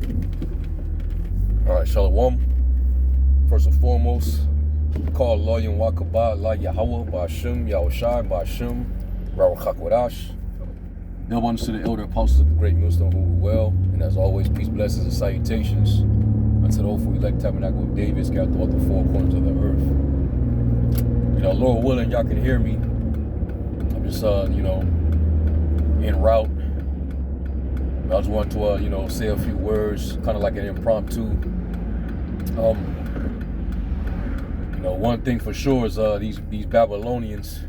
All right, Shalom. First and foremost, call Lawyer Wakabah, La Yahweh, Ba'ashim, Yahushai, Ba'ashim, Rawah Chakwadash. Double honors to the elder apostles of the great millstone who were well. And as always, peace, blessings, and salutations unto the hopeful elect tabernacle of David, scattered throughout the four corners of the earth. Lord willing, y'all can hear me. I'm just, en route. I just want to, say a few words, kind of like an impromptu. One thing for sure is these Babylonians,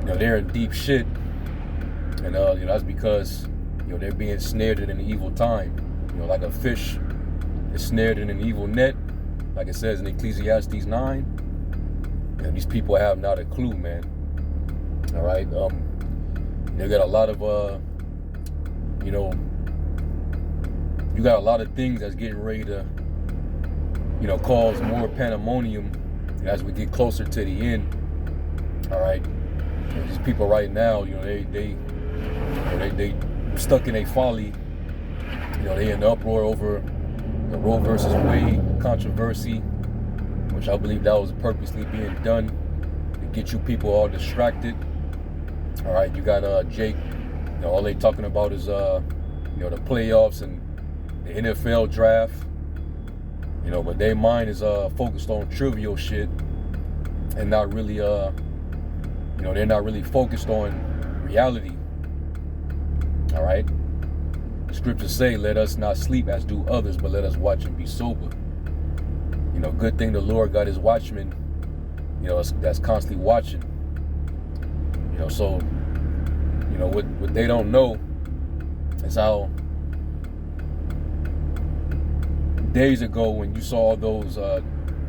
they're in deep shit, and that's because they're being snared in an evil time. Like a fish is snared in an evil net, like it says in Ecclesiastes 9. And these people have not a clue, man. All right, they got a lot of you got a lot of things that's getting ready to, cause more pandemonium as we get closer to the end. All right, these people right now, they stuck in a folly. They in the uproar over the Roe versus Wade controversy, which I believe that was purposely being done to get you people all distracted. All right, you got Jake. All they talking about is the playoffs and the NFL draft. But their mind is focused on trivial shit and not really they're not really focused on reality. All right. The scriptures say, "Let us not sleep as do others, but let us watch and be sober." Good thing the Lord got his watchmen, that's constantly watching. So what they don't know is how days ago when you saw those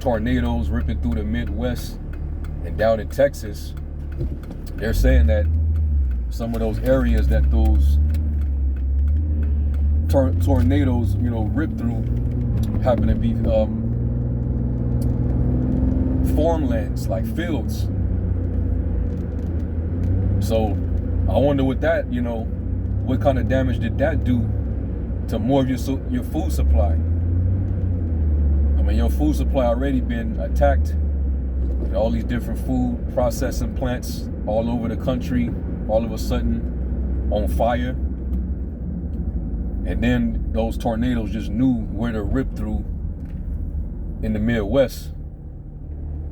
tornadoes ripping through the Midwest and down in Texas, they're saying that some of those areas that those tornadoes, ripped through happen to be farmlands, like fields. So I wonder what that, what kind of damage did that do to more of your food supply? Your food supply already been attacked. All these different food processing plants all over the country, all of a sudden on fire. And then those tornadoes just knew where to rip through in the Midwest.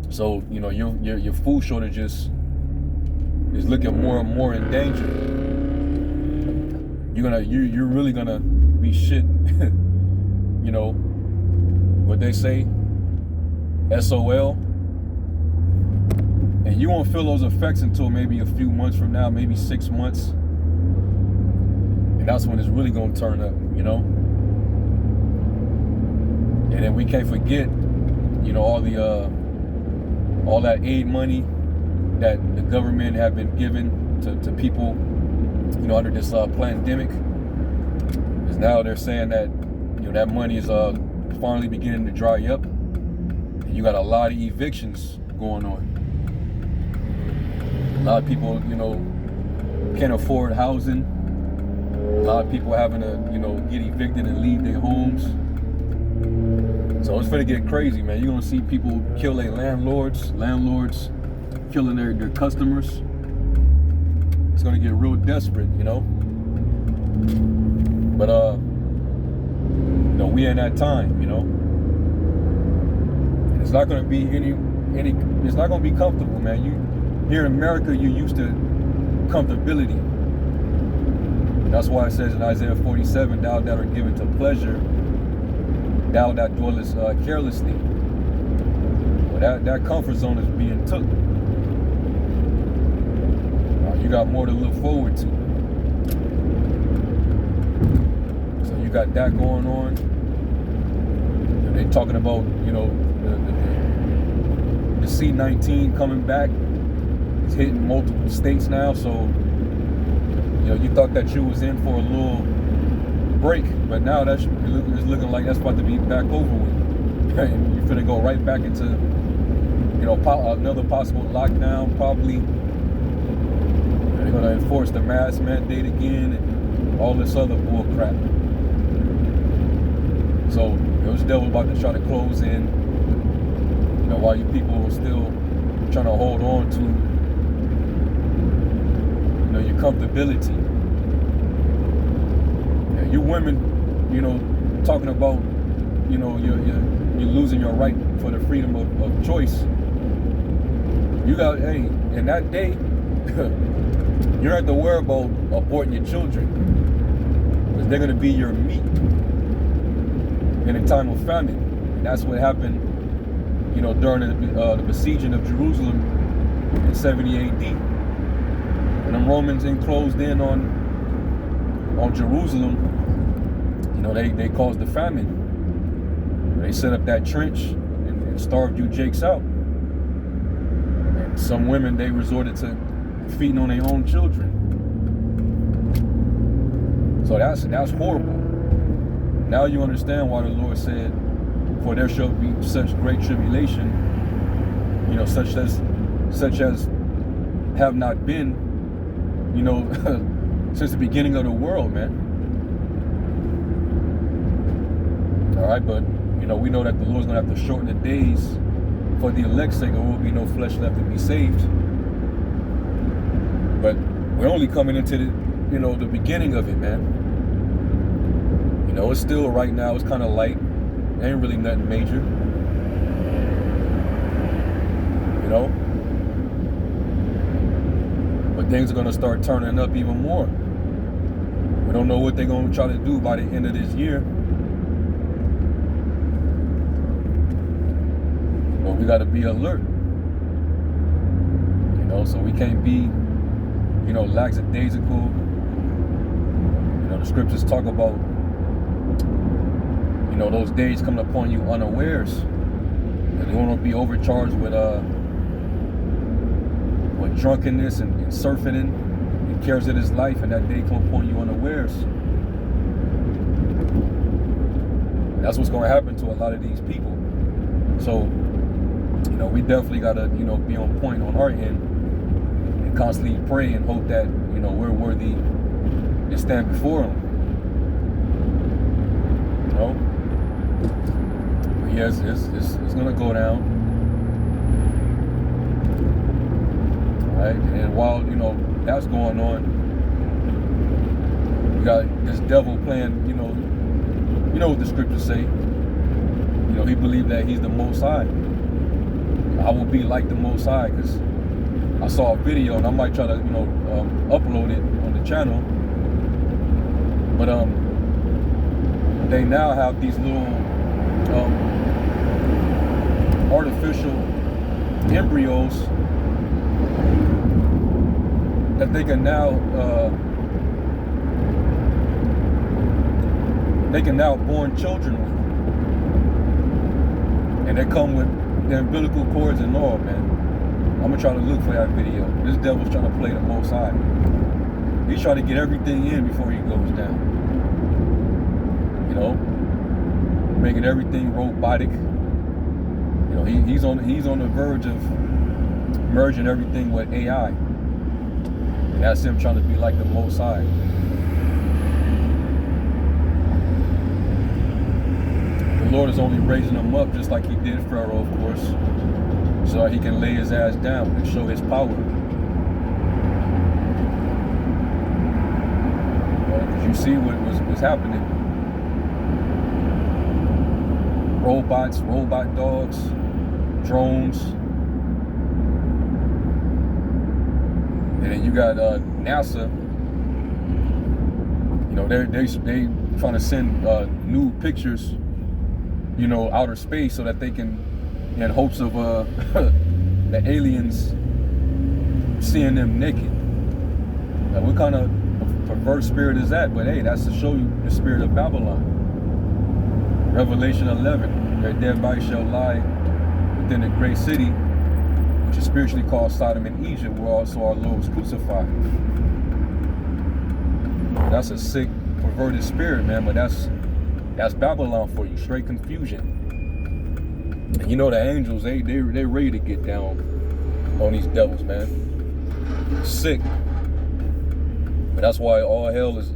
So, your food shortages is looking more and more in danger. You're really gonna be shit, what they say, SOL. And you won't feel those effects until maybe a few months from now, maybe 6 months. And that's when it's really gonna turn up, And then we can't forget, all that aid money that the government have been giving to people, under this pandemic. Because now they're saying that, that money is finally beginning to dry up. And you got a lot of evictions going on. A lot of people, can't afford housing. A lot of people having to, get evicted and leave their homes. So it's gonna get crazy, man. You're gonna see people kill their landlords killing their customers. It's gonna get real desperate, But we in that time, and it's not gonna be it's not gonna be comfortable, man. Here in America, you're used to comfortability. That's why it says in Isaiah 47, "Thou that are given to pleasure, thou that dwellest carelessly." Well, that comfort zone is being took. You got more to look forward to. So you got that going on. And they talking about, the C-19 coming back. It's hitting multiple states now. So, you thought that you was in for a little break, but now it's looking like that's about to be back over with. And you're gonna go right back into, another possible lockdown, probably. They're gonna enforce the mask mandate again and all this other bull crap. So those devils about to try to close in, you know, while you people are still trying to hold on to, you know, your comfortability. Yeah, you women, you know, talking about, you know, you're losing your right for the freedom of choice. You got, hey, in that day, you don't have to worry about aborting your children, because they're going to be your meat in a time of famine. And that's what happened, you know, during the besieging of Jerusalem in 70 AD. When the Romans enclosed in on Jerusalem, you know, they caused the famine. They set up that trench and starved you jakes out. And some women, they resorted to feeding on their own children. So that's horrible. Now you understand why the Lord said, for there shall be such great tribulation, you know, such as have not been, you know, since the beginning of the world, man. All right, but, you know, we know that the Lord's going to have to shorten the days for the elect's sake, or there will be no flesh left to be saved. But we're only coming into the, you know, the beginning of it, man. You know, it's still right now, it's kind of light. Ain't really nothing major. You know? But things are going to start turning up even more. We don't know what they're going to try to do by the end of this year. But we got to be alert. You know, so we can't be, you know, lackadaisical. You know, the scriptures talk about, you know, those days coming upon you unawares. And you want to be overcharged with drunkenness and surfeiting and cares of this life, and that day come upon you unawares. And that's what's going to happen to a lot of these people. So, you know, we definitely got to, you know, be on point on our end and constantly pray and hope that, you know, we're worthy to stand before Him. You know? But yes, it's going to go down. All right? And while, you know, that's going on, we got this devil playing, you know what the scriptures say. You know, he believed that he's the Most High. I will be like the Most High, because I saw a video, and I might try to, you know, upload it on the channel. But they now have these little artificial embryos that they can now born children with, and they come with the umbilical cords and all, man. I'm gonna try to look for that video. This devil's trying to play the Most High. He's trying to get everything in before he goes down. You know, making everything robotic. You know, he's on the verge of merging everything with AI. And that's him trying to be like the Most High. The Lord is only raising him up just like he did Pharaoh, of course, so that he can lay his ass down and show his power. Because you see what was happening. Robots, robot dogs, drones. And then you got NASA. You know, they trying to send new pictures, you know, outer space, so that they can, in hopes of the aliens seeing them naked. Now, what kind of perverse spirit is that? But hey, that's to show you the spirit of Babylon. Revelation 11, their dead body shall lie within the great city, which is spiritually called Sodom and Egypt, where also our Lord was crucified. That's a sick, perverted spirit, man, but that's Babylon for you, straight confusion. And you know the angels, they ready to get down on these devils, man. Sick. But that's why all hell is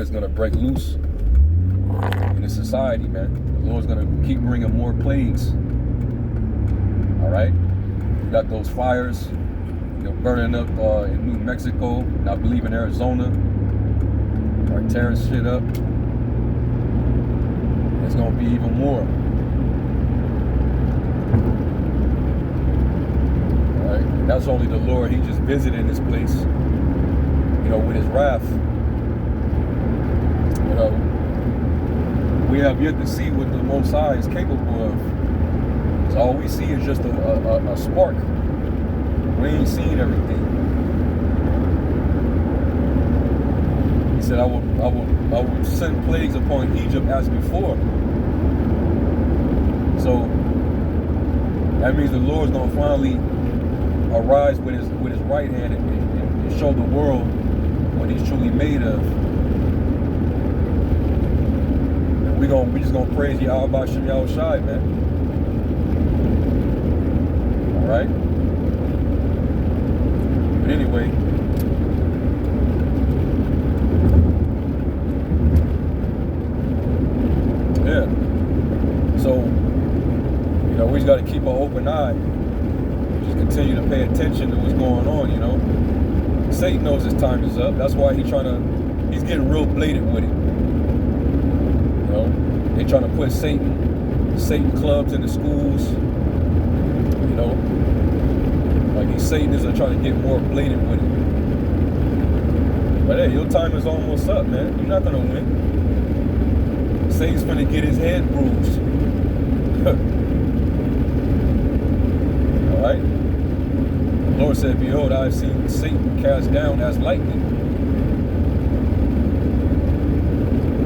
gonna break loose in this society, man. The Lord's gonna keep bringing more plagues. All right, you got those fires, burning up in New Mexico, and I believe in Arizona, are tearing shit up. It's gonna be even more. All right, and that's only the Lord. He just visited this place, with his wrath. We have yet to see what the Most High is capable of. So all we see is just a spark. We ain't seen everything. He said, I will send plagues upon Egypt as before. So that means the Lord's gonna finally arise with his right hand and show the world what he's truly made of. And we just gonna praise Yahweh Shem Yahushai, man. All right. But anyway, yeah. So, we just got to keep an open eye. Just continue to pay attention to what's going on, Satan knows his time is up. That's why he's getting real blatant with it. They trying to put Satan clubs in the schools, like these Satanists are trying to get more blatant with it. But hey, your time is almost up, man. You're not gonna win. Satan's gonna get his head bruised. All right. The Lord said, "Behold, I have seen Satan cast down as lightning."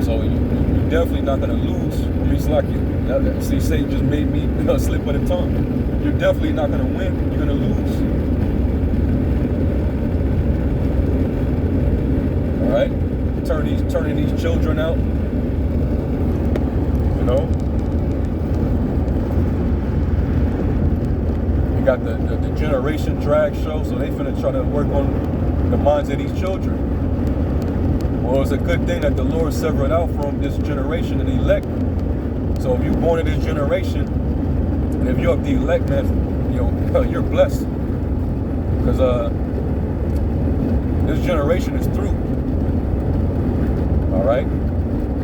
So you're definitely not gonna lose. It's like see, Satan just made me slip of the tongue. You're definitely not gonna win. You're gonna lose. All right, turning these children out. You got the generation drag show, so they finna try to work on the minds of these children. Well, it's a good thing that the Lord severed out from this generation and elect. So if you're born in this generation, and if you're of the elect, man, you're blessed. Because this generation is through. All right?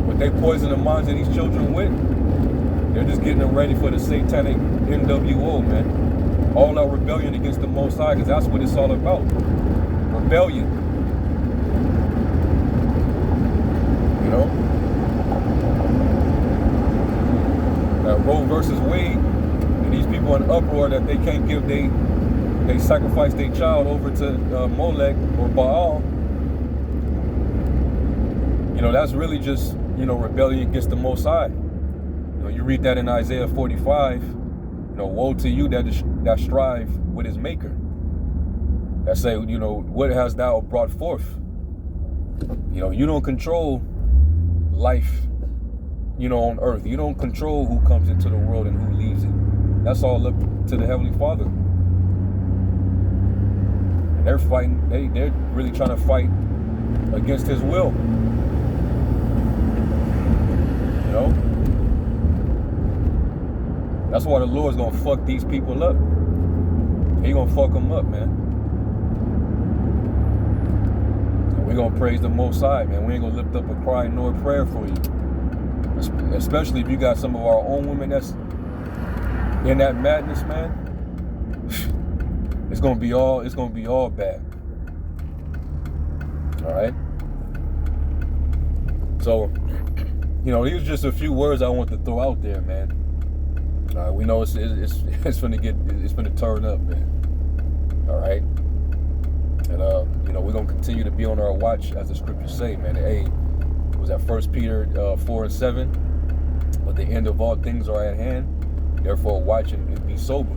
What they poison the minds of these children with, they're just getting them ready for the satanic NWO, man. All out rebellion against the Most High, because that's what it's all about. Rebellion. Roe versus Wade, and these people in uproar that they can't give they sacrifice their child over to Molech or Baal. That's really just rebellion against the Most High. You read that in Isaiah 45. Woe to you that strive with his maker. That say, what hast thou brought forth? You don't control life, on earth. You don't control who comes into the world and who leaves it. That's all up to the Heavenly Father. And they're fighting, they're really trying to fight against his will. That's why the Lord's gonna fuck these people up. He gonna fuck them up, man. And we're gonna praise the Most High, man. We ain't gonna lift up a cry nor a prayer for you. Especially if you got some of our own women that's in that madness, man. It's gonna be all bad. All right. So, these are just a few words I want to throw out there, man. We know it's gonna turn up, man. All right. And we're gonna continue to be on our watch, as the scriptures say, man. Hey, was that 1 Peter 4:7? But the end of all things are at hand. Therefore, watch and be sober.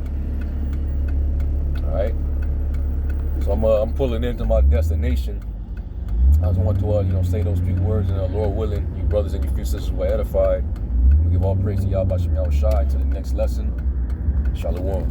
All right. So I'm pulling into my destination. I just want to say those few words, and Lord willing, you brothers and you few sisters were edified. We give all praise to Yahweh Shem Yahushai. To the next lesson. Shalom.